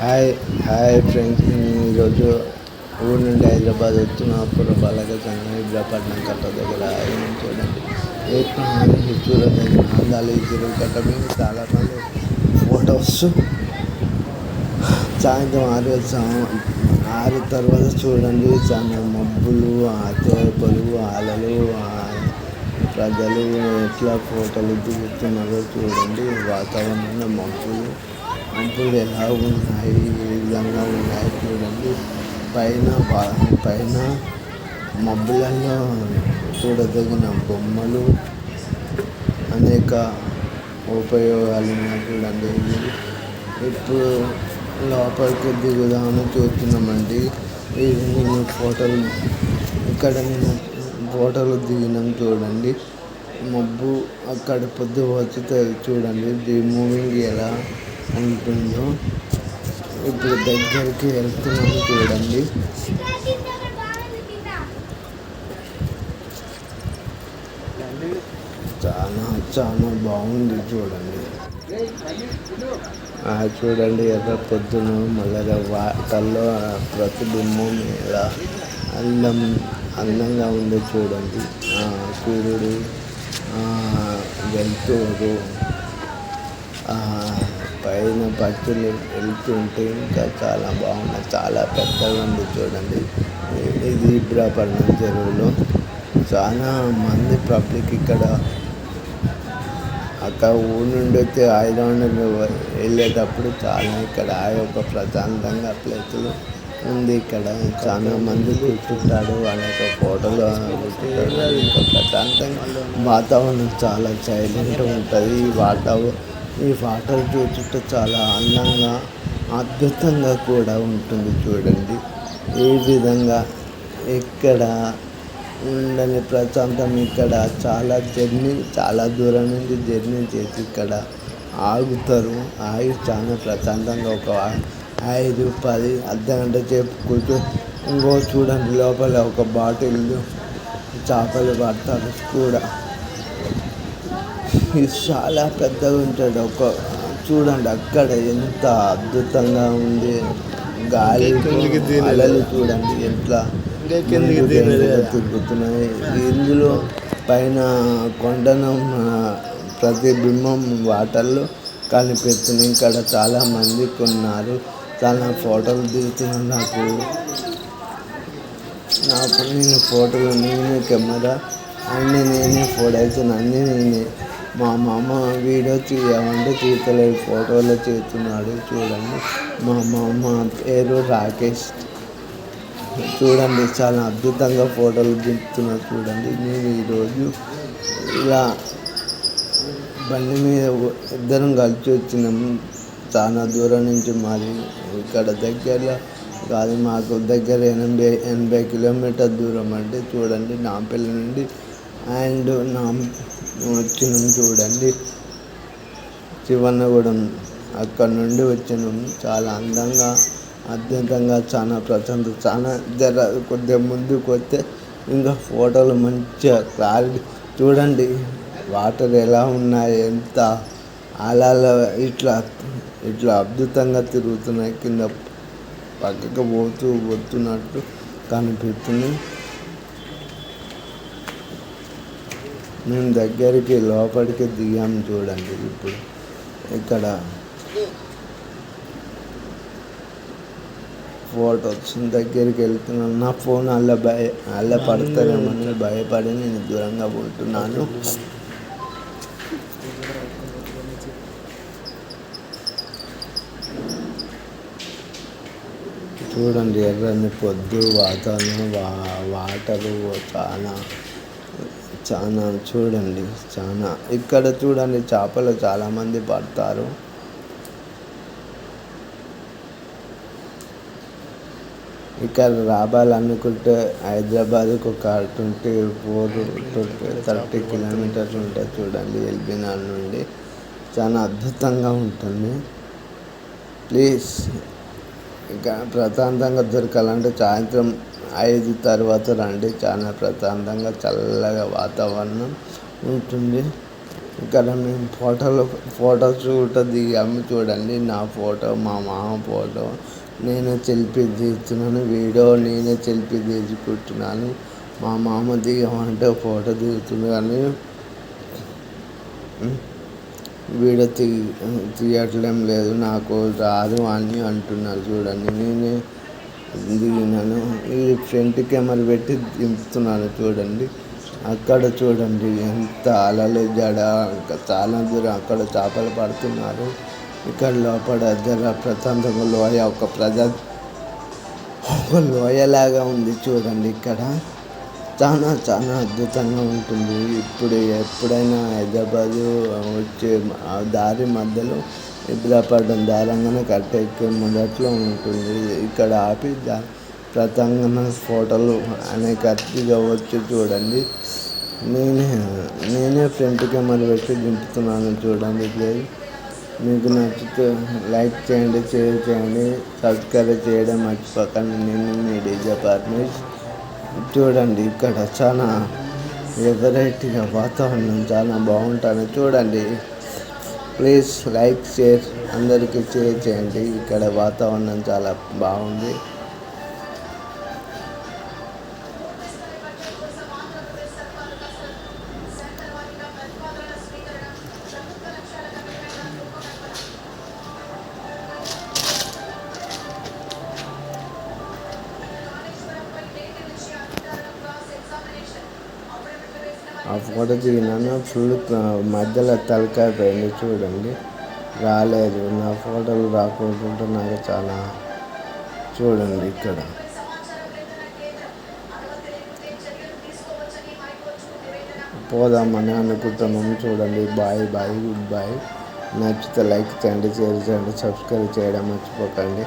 Hi hi friends, ఈరోజు ఊరు నుండి హైదరాబాద్ వస్తున్నప్పుడు బాలక సంఘం ఇబ్రాపట్నం కట్ట దగ్గర ఆయన చూడండి చూడండి అందాలు ఈ చెరువు కట్ట మీద చాలామంది ఫొటోస్. సాయంత్రం 6 తర్వాత చూడండి చాలా మబ్బులు, చేపలు, అలలు, ప్రజలు ఎట్లా ఫోటోలు దిగుతున్నారో చూడండి. వాతావరణంలో మబ్బులు ఎలా ఉన్నాయి, ఏ విధంగా ఉన్నాయి చూడండి. పైన మబ్బులలో చూడదగిన బొమ్మలు, అనేక ఉపయోగాలు ఉన్నాయి చూడండి. ఇప్పుడు లోపలికి దిగుదామని చూస్తున్నామండి. నేను ఫోటోలు దిగినాం చూడండి. మబ్బు అక్కడ పొద్దు వచ్చి చూడండి మూవింగ్ ఎలా ఉంటుందో. ఇప్పుడు దగ్గరికి వెళ్తున్నాము చూడండి. చాలా చాలా బాగుంది చూడండి. చూడండి ఎర్ర పొద్దున మళ్ళీ వాటర్లో ప్రతిబింబం ఎలా అందంగా ఉంది చూడండి. సూర్యుడు వెళ్తూరు, పైన పక్షులు వెళ్తుంటే ఇంకా చాలా బాగున్నాయి. చాలా పెద్దగా ఉంది చూడండి. ఇది ఇబ్రాపట్నం చెరువులో చాలా మంది పబ్లిక్ ఇక్కడ అక్కడ ఊరి నుండి వచ్చి హైదరాబాద్ వెళ్ళేటప్పుడు చాలా ఇక్కడ ఒక ప్రశాంతంగా ప్లేసులు ఉంది. ఇక్కడ చాలా మంది కూర్చుంటారు, వాళ్ళ యొక్క ఫోటోలు కూర్చుంటారు. ఇంకా ప్రశాంతంగా వాతావరణం చాలా సైలెంట్గా ఉంటుంది. ఈ వాటర్ చూస్తుంటే చాలా అందంగా, అద్భుతంగా కూడా ఉంటుంది చూడండి. ఈ విధంగా ఇక్కడ ఉండని ప్రశాంతం ఇక్కడ చాలా దూరం నుంచి జర్నీ చేసి ఇక్కడ ఆగుతారు. ఆగి చాలా ప్రశాంతంగా ఒక 5-10 అర్ధగంట సేపు ఇంకో చూడండి లోపల ఒక బాటిల్ చేపలు పడతారు కూడా. ఇది చాలా పెద్దగా ఉంటుంది. చూడండి అక్కడ ఎంత అద్భుతంగా ఉంది. గాలి అలలు చూడండి ఎట్లా తిరుగుతున్నాయి. ఇందులో పైన కొండను ప్రతిబింబం వాటర్లో కనిపిస్తుంది. ఇక్కడ చాలా మంది కొన్నారు, చాలా ఫోటోలు దిగుతున్నారు. నేను ఫోటోలు కెమెరా అన్నీ నేనే ఫోటోస్ అన్నీ నేనే. మా మామ వీడియో తీయమంటే తీతలేదు, ఫోటోలో చేస్తున్నాడు చూడండి. మా మామ పేరు రాకేష్. చూడండి చాలా అద్భుతంగా ఫోటోలు దిగుతున్నారు చూడండి. మేము ఈరోజు ఇలా బండి మీద ఇద్దరం కలిసి వచ్చినాము. చాలా దూరం నుంచి మరి ఇక్కడ దగ్గరలో కాదు, మాకు దగ్గర 80 కిలోమీటర్ దూరం అంటే చూడండి. నాంపల్లి నుండి వచ్చినాం చూడండి. శివన్నగూడెం అక్కడ నుండి వచ్చినాము. చాలా అందంగా, అద్భుతంగా, చాలా ప్రశాంతం. చాలా కొద్దిగా ముందుకు వస్తే ఇంకా ఫోటోలు మంచిగా క్లారిటీ చూడండి. వాటర్ ఎలా ఉన్నాయి, ఎంత అలా ఇట్లా అద్భుతంగా తిరుగుతున్నాయి. కింద పక్కకు వస్తున్నట్టు కనిపిస్తుంది. మేము దగ్గరికి లోపలికి దిగాము చూడండి. ఇప్పుడు ఇక్కడ ఫోటోస్ దగ్గరికి వెళ్తున్నాను. నా ఫోన్ అల్ల పడతారేమని భయపడి నేను దూరంగా ఉంటున్నాను. చూడండి ఎర్రని పొద్దు, వాతావరణం, వాటరు చాలా చూడండి. ఇక్కడ చూడండి చేపలు చాలామంది పడతారు. ఇక్కడ రావాలనుకుంటే హైదరాబాద్కు ఒక 30 కిలోమీటర్స్ ఉంటుంది చూడండి. ఎల్బీనగర్ నుండి చాలా అద్భుతంగా ఉంటుంది. ప్లీజ్ ఇంకా ప్రశాంతంగా దొరకాలంటే సాయంత్రం 5 తర్వాత రండి. చాలా ప్రశాంతంగా చల్లగా వాతావరణం ఉంటుంది. ఇక్కడ మేము ఫోటో షూట్ దిగాము చూడండి. నా ఫోటో, మా మామ ఫోటో, నేను సెల్ఫీ తీస్తున్నాను. వీడియో నేనే సెల్ఫీ తీసుకుంటున్నాను. మా మామ దిగమంటే ఫోటో దిగుతుంది కానీ వీడియో తీయట్లేం లేదు, నాకు రాదు అని అంటున్నారు చూడండి. నేనే దిగినాను. ఇది ఫ్రంట్ కెమెరా పెట్టి దింపుతున్నాను చూడండి. అక్కడ చూడండి ఎంత అలలు జడ, చాలా దూరం అక్కడ చేపలు పడుతున్నారు. ఇక్కడ లోపల ప్రశాంతంగా లోయ, ఒక లోయలాగా ఉంది చూడండి. ఇక్కడ చాలా చాలా అద్భుతంగా ఉంటుంది. ఎప్పుడైనా హైదరాబాదు వచ్చే దారి మధ్యలో ఇబ్రాపట్నం దారంగానే కట్టెక్కే మొదట్లో ఉంటుంది. ఇక్కడ ఆపి ప్రతంగన ఫోటోలు అనేక దిగవచ్చు చూడండి. నేనే ఫ్రంట్ కెమెరా పెట్టి దింపుతున్నాను చూడండి. ప్లీజ్ మీకు నచ్చితే లైక్ చేయండి, షేర్ చేయండి, సబ్స్క్రైబ్ చేయడం మర్చిపోకండి. నేను మీ డీజే పరమేష్. చూడండి ఇక్కడ చాలా వెరైటీగా వాతావరణం చాలా బాగుంటుంది చూడండి. ప్లీజ్ లైక్ షేర్ అందరికీ షేర్ చేయండి. ఇక్కడ వాతావరణం చాలా బాగుంది. ఆ ఫోటో దిగినాను. ఫుల్ మధ్యలో తలకాయ పోయింది చూడండి, రాలేదు. నా ఫోటోలు రాకుంటుంటే నాకు చాలా చూడండి. ఇక్కడ పోదామని అనుకుంటున్నాము చూడండి. Bye bye, good bye. నచ్చితే లైక్ చేయండి, షేర్ చేయండి, సబ్స్క్రైబ్ చేయడం మర్చిపోకండి.